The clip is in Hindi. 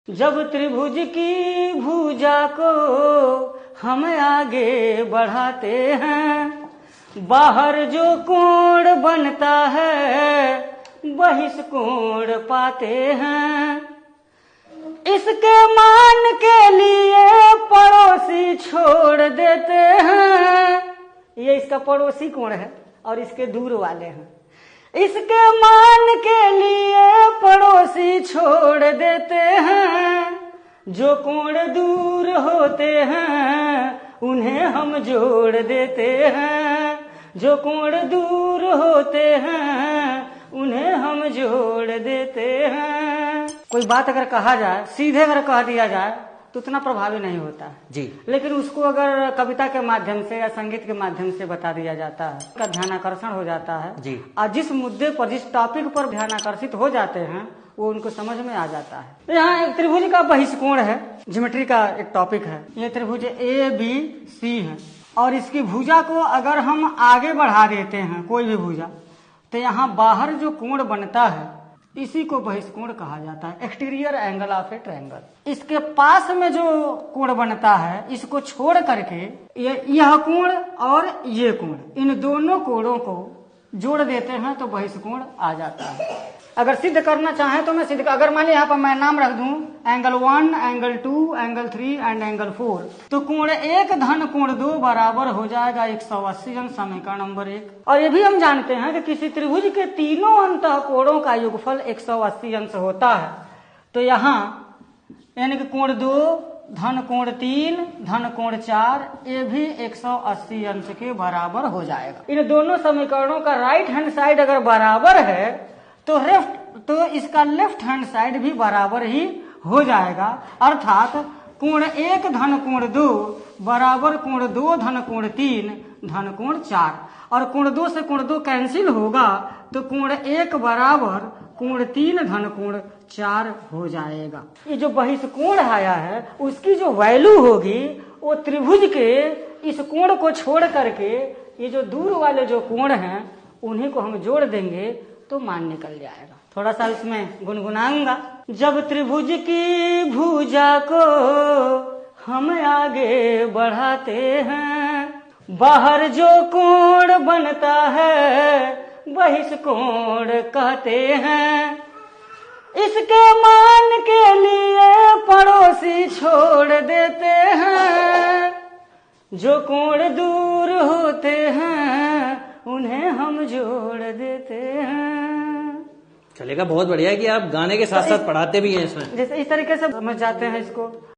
जब त्रिभुज की भुजा को हम आगे बढ़ाते हैं, बाहर जो कोण बनता है बहिष्कोण पाते हैं। इसके मान के लिए पड़ोसी छोड़ देते हैं। ये इसका पड़ोसी कोण है और इसके दूर वाले हैं। इसके मान के लिए पड़ोसी छोड़ देते हैं। जो कोण दूर होते हैं उन्हें हम जोड़ देते हैं। जो कोण दूर होते हैं उन्हें हम जोड़ देते हैं। कोई बात अगर कहा जाए, सीधे अगर कह दिया जाए तो उतना प्रभावी नहीं होता है जी, लेकिन उसको अगर कविता के माध्यम से या संगीत के माध्यम से बता दिया जाता है उसका ध्यानाकर्षण हो जाता है जी। और जिस मुद्दे पर, जिस टॉपिक पर ध्यानाकर्षित हो जाते हैं वो उनको समझ में आ जाता है। तो यहाँ एक त्रिभुज का बहिष्कोण है, ज्योमेट्री का एक टॉपिक है। ये त्रिभुज ABC है और इसकी भुजा को अगर हम आगे बढ़ा देते हैं, कोई भी भुजा, तो यहाँ बाहर जो कोण बनता है इसी को बहिष्कोण कहा जाता है, exterior angle of A triangle. इसके पास में जो कोण बनता है इसको छोड़ करके यह कोण और ये कोण, इन दोनों कोणों को जोड़ देते हैं तो बहिष्कोण आ जाता है। अगर सिद्ध करना चाहें तो मैं सिद्ध, अगर मान लिया यहाँ पर मैं नाम रख दूं angle 1, angle 2, angle 3 and angle 4, तो कोण 1 धन कोण 2 बराबर हो जाएगा 180 अंश, समीकरण नंबर 1। और ये भी हम जानते हैं कि किसी त्रिभुज के तीनों अंतः कोणों का योगफल 180 अंश होता है। तो यहाँ यानी कि कोण 2 धन कोण 3 धन कोण 4 ये भी 180 अंश के बराबर हो जाएगा। इन दोनों समीकरणों का राइट हैंड साइड अगर बराबर है तो इसका लेफ्ट हैंड साइड भी बराबर ही हो जाएगा। अर्थात कोण 1 धन कोण 2 बराबर कोण 2 धन कोण 3 धन कोण 4, और कोण 2 से कोण 2 कैंसिल होगा तो कोण 1 बराबर कोण 3 धन कोण 4 हो जाएगा। ये जो बहिष्कोण आया है उसकी जो वैल्यू होगी वो त्रिभुज के इस कोण को छोड़ करके ये जो दूर वाले जो कोण हैं उन्हीं को हम जोड़ देंगे तो मान निकल जाएगा। थोड़ा सा इसमें गुनगुनाऊंगा। जब त्रिभुज की भुजा को हम आगे बढ़ाते हैं, बाहर जो कोण बनता है बहिष्कोण कहते हैं। इसके मान के लिए पड़ोसी छोड़ देते हैं। जो कोण दूर होते हैं उन्हें हम जोड़ देते हैं। चलेगा। बहुत बढ़िया है कि आप गाने के साथ साथ पढ़ाते भी हैं इसमें। जैसे इस तरीके से समझ जाते हैं इसको।